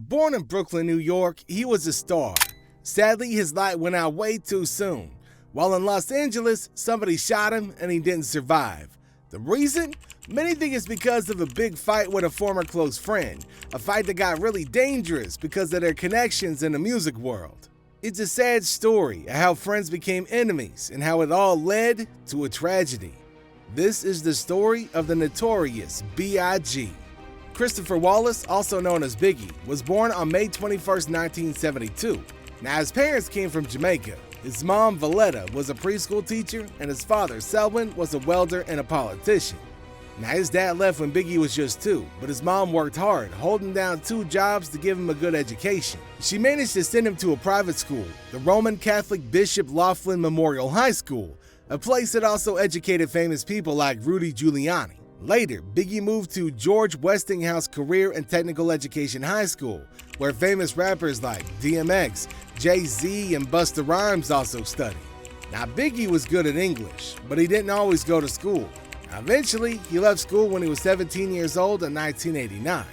Born in Brooklyn, New York, he was a star. Sadly, his light went out way too soon. While in Los Angeles, somebody shot him and he didn't survive. The reason? Many think it's because of a big fight with a former close friend, a fight that got really dangerous because of their connections in the music world. It's a sad story of how friends became enemies and how it all led to a tragedy. This is the story of the Notorious B.I.G. Christopher Wallace, also known as Biggie, was born on May 21, 1972. Now, his parents came from Jamaica. His mom, Valletta, was a preschool teacher, and his father, Selwyn, was a welder and a politician. Now, his dad left when Biggie was just 2, but his mom worked hard, holding down 2 jobs to give him a good education. She managed to send him to a private school, the Roman Catholic Bishop Laughlin Memorial High School, a place that also educated famous people like Rudy Giuliani. Later, Biggie moved to George Westinghouse Career and Technical Education High School, where famous rappers like DMX, Jay-Z, and Busta Rhymes also studied. Now, Biggie was good at English, but he didn't always go to school. Eventually, he left school when he was 17 years old in 1989.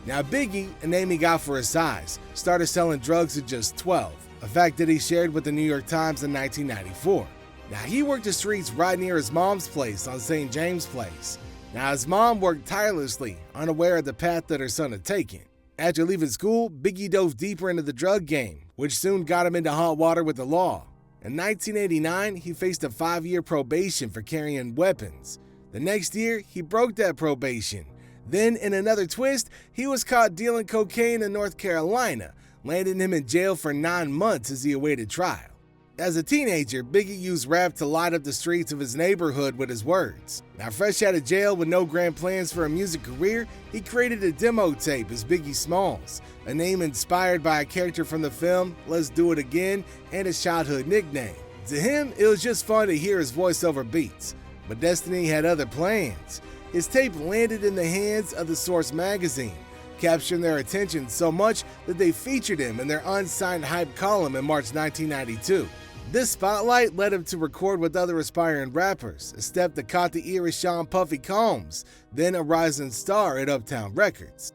Now, Biggie, a name he got for his size, started selling drugs at just 12, a fact that he shared with the New York Times in 1994. Now, he worked the streets right near his mom's place on St. James Place. Now, his mom worked tirelessly, unaware of the path that her son had taken. After leaving school, Biggie dove deeper into the drug game, which soon got him into hot water with the law. In 1989, he faced a 5-year probation for carrying weapons. The next year, he broke that probation. Then, in another twist, he was caught dealing cocaine in North Carolina, landing him in jail for 9 months as he awaited trial. As a teenager, Biggie used rap to light up the streets of his neighborhood with his words. Now, fresh out of jail with no grand plans for a music career, he created a demo tape as Biggie Smalls, a name inspired by a character from the film Let's Do It Again and his childhood nickname. To him, it was just fun to hear his voiceover beats, but destiny had other plans. His tape landed in the hands of the Source magazine, capturing their attention so much that they featured him in their unsigned Hype column in March 1992. This spotlight led him to record with other aspiring rappers, a step that caught the ear of Sean Puffy Combs, then a rising star at Uptown Records.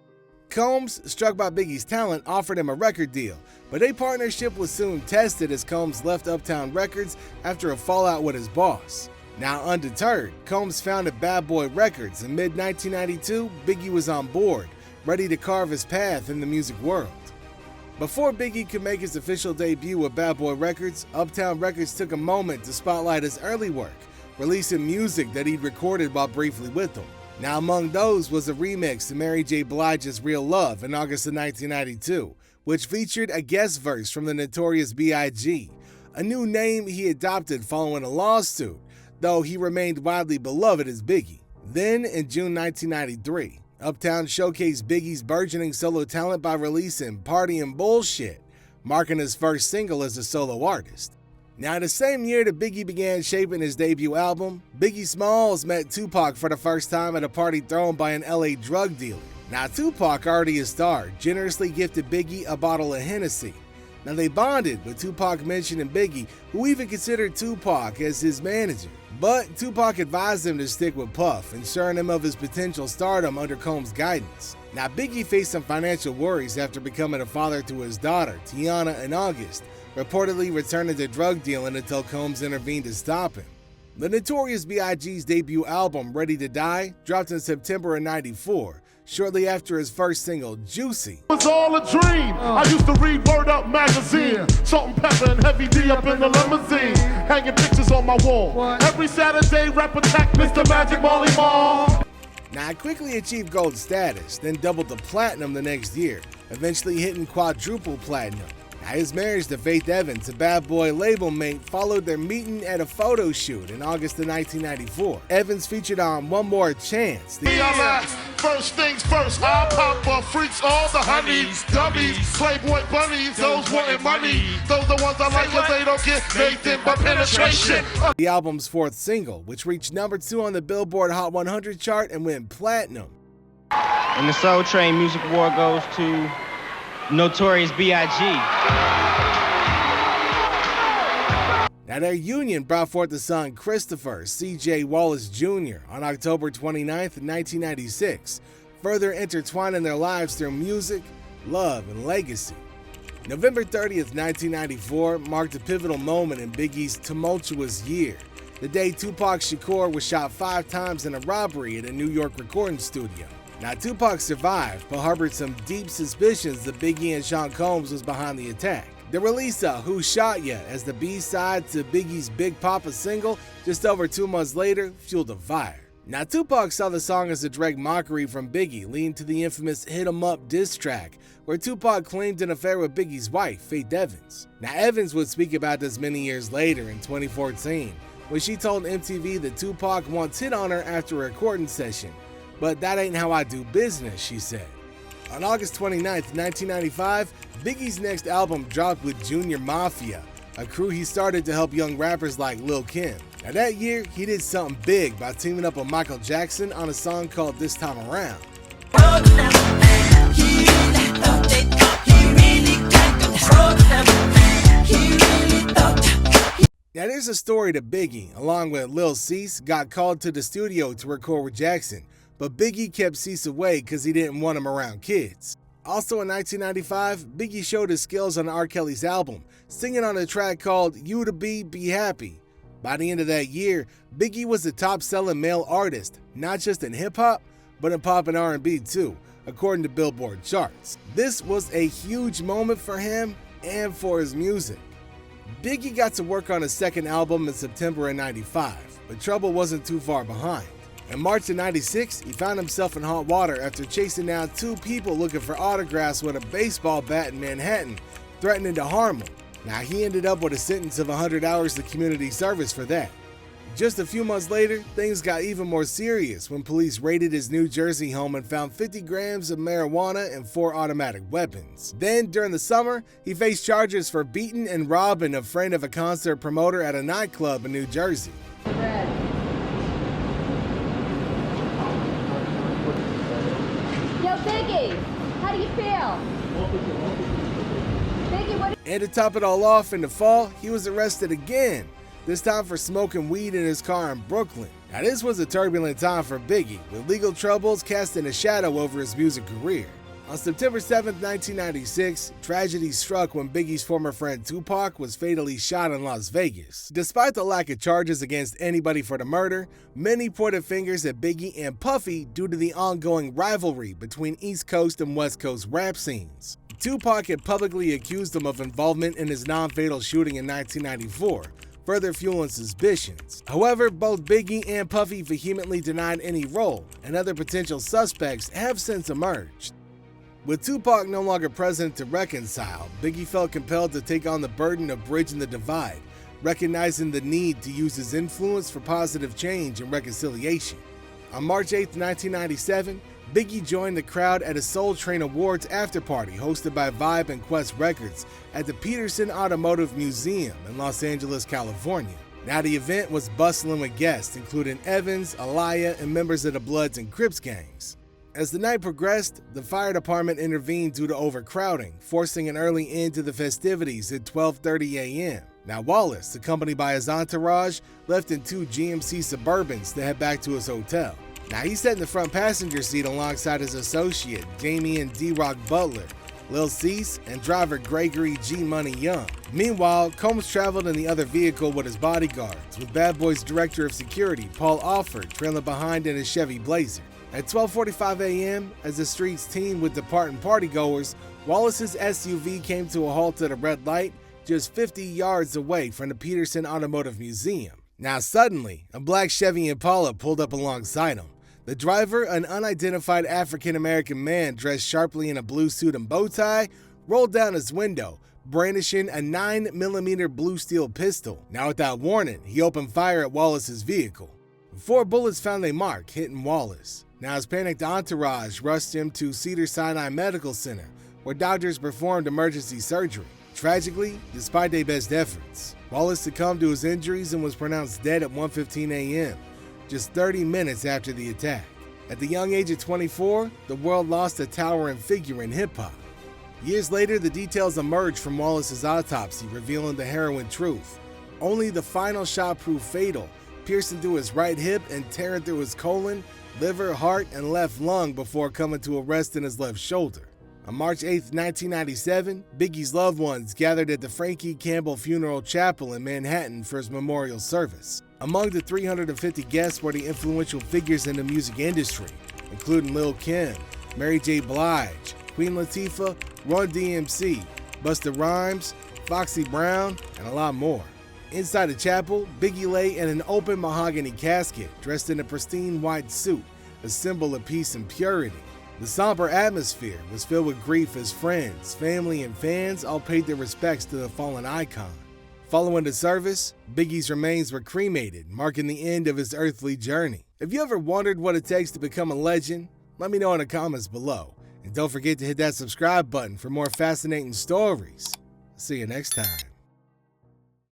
Combs, struck by Biggie's talent, offered him a record deal, but a partnership was soon tested as Combs left Uptown Records after a fallout with his boss. Now undeterred, Combs founded Bad Boy Records. In mid-1992, Biggie was on board, ready to carve his path in the music world. Before Biggie could make his official debut with Bad Boy Records, Uptown Records took a moment to spotlight his early work, releasing music that he'd recorded while briefly with them. Now, among those was a remix to Mary J. Blige's Real Love in August of 1992, which featured a guest verse from the Notorious B.I.G., a new name he adopted following a lawsuit, though he remained widely beloved as Biggie. Then, in June 1993, Uptown showcased Biggie's burgeoning solo talent by releasing Party Bullshit, marking his first single as a solo artist. Now, the same year that Biggie began shaping his debut album, Biggie Smalls met Tupac for the first time at a party thrown by an LA drug dealer. Now, Tupac, already a star, generously gifted Biggie a bottle of Hennessy. Now, they bonded, with Tupac mentioning Biggie, who even considered Tupac as his manager. But Tupac advised him to stick with Puff, ensuring him of his potential stardom under Combs' guidance. Now, Biggie faced some financial worries after becoming a father to his daughter, Tiana, in August, reportedly returning to drug dealing until Combs intervened to stop him. The Notorious B.I.G.'s debut album, Ready to Die, dropped in September of '94, shortly after his first single, Juicy. It was all a dream. I used to read Word Up magazine, Salt and Pepper and Heavy D up in the limousine, hanging pictures on my wall. Every Saturday, rap attack Mr. Magic Molly Mall. Now, I quickly achieved gold status, then doubled to platinum the next year, eventually hitting quadruple platinum. Now, his marriage to Faith Evans, a Bad Boy label mate, followed their meeting at a photo shoot in August of 1994. Evans featured on One More Chance. First things first, I pop freaks, all the honeys, dummies, Playboy bunnies, those wanting money. Those the ones I like because they don't get Nathan but penetration. The album's 4th single, which reached number 2 on the Billboard Hot 100 chart and went platinum. And the Soul Train Music Award goes to Notorious B.I.G. Now, their union brought forth the son Christopher C.J. Wallace Jr. on October 29, 1996, further intertwining their lives through music, love, and legacy. November 30th, 1994 marked a pivotal moment in Biggie's tumultuous year, the day Tupac Shakur was shot 5 times in a robbery at a New York recording studio. Now, Tupac survived, but harbored some deep suspicions that Biggie and Sean Combs was behind the attack. The release of Who Shot Ya as the B-side to Biggie's Big Papa single just over 2 months later fueled a fire. Now, Tupac saw the song as a direct mockery from Biggie, leading to the infamous Hit 'Em Up diss track, where Tupac claimed an affair with Biggie's wife, Faith Evans. Now, Evans would speak about this many years later in 2014, when she told MTV that Tupac once hit on her after a recording session. "But that ain't how I do business," she said. On August 29th, 1995, Biggie's next album dropped with Junior Mafia, a crew he started to help young rappers like Lil' Kim. Now that year, he did something big by teaming up with Michael Jackson on a song called This Time Around. Now there's a story that Biggie, along with Lil Cease, got called to the studio to record with Jackson, but Biggie kept Cease away because he didn't want him around kids. Also in 1995, Biggie showed his skills on R. Kelly's album, singing on a track called You to Be Happy. By the end of that year, Biggie was the top-selling male artist, not just in hip-hop, but in pop and R&B too, according to Billboard charts. This was a huge moment for him and for his music. Biggie got to work on his second album in September of '95, but trouble wasn't too far behind. In March of '96, he found himself in hot water after chasing down 2 people looking for autographs with a baseball bat in Manhattan, threatening to harm him. Now, he ended up with a sentence of 100 hours of community service for that. Just a few months later, things got even more serious when police raided his New Jersey home and found 50 grams of marijuana and 4 automatic weapons. Then, during the summer, he faced charges for beating and robbing a friend of a concert promoter at a nightclub in New Jersey. Biggie, how do you feel? Biggie, what? And to top it all off, in the fall, he was arrested again, this time for smoking weed in his car in Brooklyn. Now this was a turbulent time for Biggie, with legal troubles casting a shadow over his music career. On September 7, 1996, tragedy struck when Biggie's former friend Tupac was fatally shot in Las Vegas. Despite the lack of charges against anybody for the murder, many pointed fingers at Biggie and Puffy due to the ongoing rivalry between East Coast and West Coast rap scenes. Tupac had publicly accused him of involvement in his non-fatal shooting in 1994, further fueling suspicions. However, both Biggie and Puffy vehemently denied any role, and other potential suspects have since emerged. With Tupac no longer present to reconcile, Biggie felt compelled to take on the burden of bridging the divide, recognizing the need to use his influence for positive change and reconciliation. On March 8, 1997, Biggie joined the crowd at a Soul Train Awards afterparty hosted by Vibe and Quest Records at the Peterson Automotive Museum in Los Angeles, California. Now the event was bustling with guests, including Evans, Aliyah, and members of the Bloods and Crips gangs. As the night progressed, the fire department intervened due to overcrowding, forcing an early end to the festivities at 12:30 a.m. Now Wallace, accompanied by his entourage, left in 2 GMC Suburbans to head back to his hotel. Now he sat in the front passenger seat alongside his associate, Damian D-Rock Butler, Lil Cease, and driver Gregory G. Money Young. Meanwhile, Combs traveled in the other vehicle with his bodyguards, with Bad Boy's director of security, Paul Alford, trailing behind in his Chevy Blazer. At 12:45 a.m., as the streets teemed with departing partygoers, Wallace's SUV came to a halt at a red light just 50 yards away from the Peterson Automotive Museum. Now suddenly, a black Chevy Impala pulled up alongside him. The driver, an unidentified African-American man dressed sharply in a blue suit and bow tie, rolled down his window, brandishing a 9mm blue steel pistol. Now without warning, he opened fire at Wallace's vehicle. 4 bullets found their mark, hitting Wallace. Now his panicked entourage rushed him to Cedars-Sinai Medical Center, where doctors performed emergency surgery. Tragically, despite their best efforts, Wallace succumbed to his injuries and was pronounced dead at 1:15 a.m., just 30 minutes after the attack. At the young age of 24, the world lost a towering figure in hip-hop. Years later, the details emerged from Wallace's autopsy, revealing the harrowing truth. Only the final shot proved fatal, piercing through his right hip and tearing through his colon, liver, heart, and left lung before coming to a rest in his left shoulder. On March 8, 1997, Biggie's loved ones gathered at the Frankie Campbell Funeral Chapel in Manhattan for his memorial service. Among the 350 guests were the influential figures in the music industry, including Lil' Kim, Mary J. Blige, Queen Latifah, Run DMC, Busta Rhymes, Foxy Brown, and a lot more. Inside the chapel, Biggie lay in an open mahogany casket, dressed in a pristine white suit, a symbol of peace and purity. The somber atmosphere was filled with grief as friends, family, and fans all paid their respects to the fallen icon. Following the service, Biggie's remains were cremated, marking the end of his earthly journey. If you ever wondered what it takes to become a legend, let me know in the comments below. And don't forget to hit that subscribe button for more fascinating stories. See you next time.